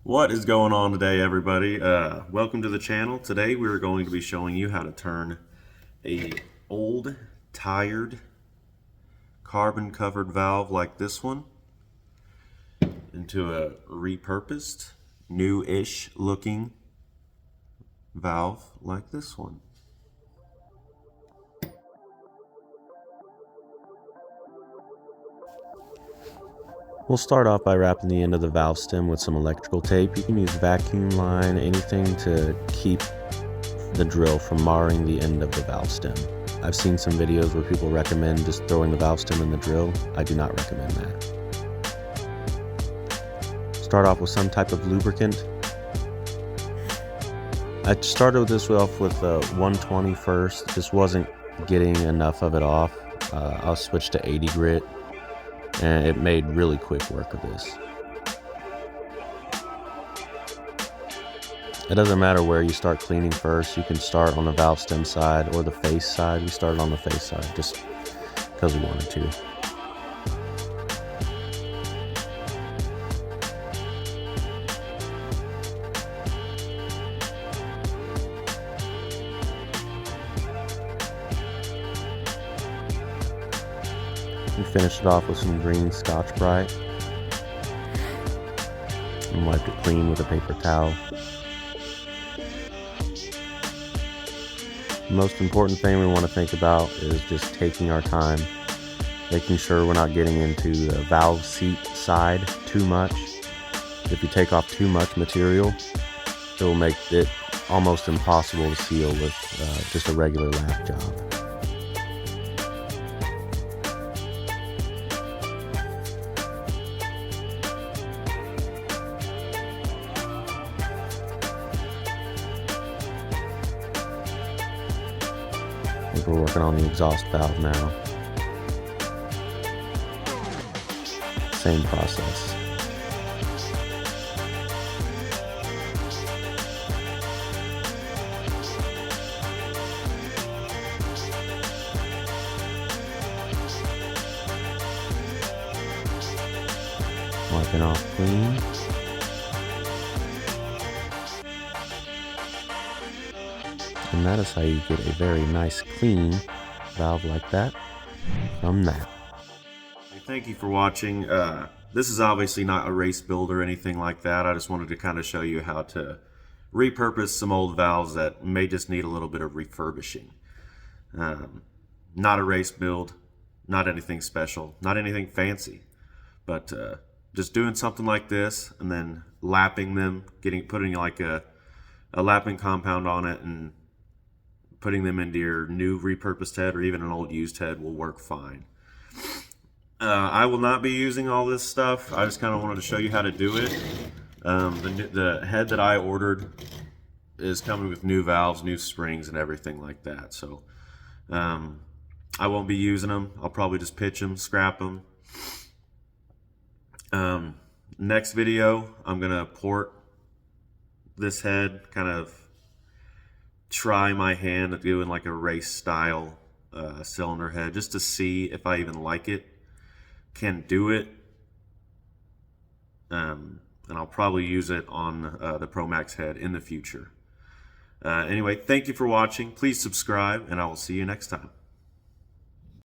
What is going on today, everybody? Welcome to the channel. Today we're going to be showing you how to turn a old, tired, carbon-covered valve like this one into a repurposed, new-ish looking valve like this one. We'll start off by wrapping the end of the valve stem with some electrical tape. You can use vacuum line, anything to keep the drill from marring the end of the valve stem. I've seen some videos where people recommend just throwing the valve stem in the drill. I do not recommend that. Start off with some type of lubricant. I started this off with 120 first, just wasn't getting enough of it off. I'll switch to 80 grit. And it made really quick work of this. It doesn't matter where you start cleaning first. You can start on the valve stem side or the face side. We started on the face side just because we wanted to. We finished it off with some green Scotch-Brite and wiped it clean with a paper towel. The most important thing we want to think about is just taking our time, making sure we're not getting into the valve seat side too much. If you take off too much material, it will make it almost impossible to seal with just a regular lap job. We're working on the exhaust valve now. Same process. Wiping off clean. And that is how you get a very nice clean valve like that from that. Thank you for watching. This is obviously not a race build or anything like that. I just wanted to kind of show you how to repurpose some old valves that may just need a little bit of refurbishing. Not a race build, not anything special, not anything fancy, but just doing something like this and then lapping them, putting like a lapping compound on it and putting them into your new repurposed head or even an old used head will work fine. I will not be using all this stuff. I just kind of wanted to show you how to do it. The head that I ordered is coming with new valves, new springs, and everything like that. So I won't be using them. I'll probably just pitch them, scrap them. Next video, I'm going to port this head, kind of try my hand at doing like a race style cylinder head just to see if I even like it, can do it, and I'll probably use it on the Pro Max head in the future. Anyway, thank you for watching. Please subscribe and I will see you next time.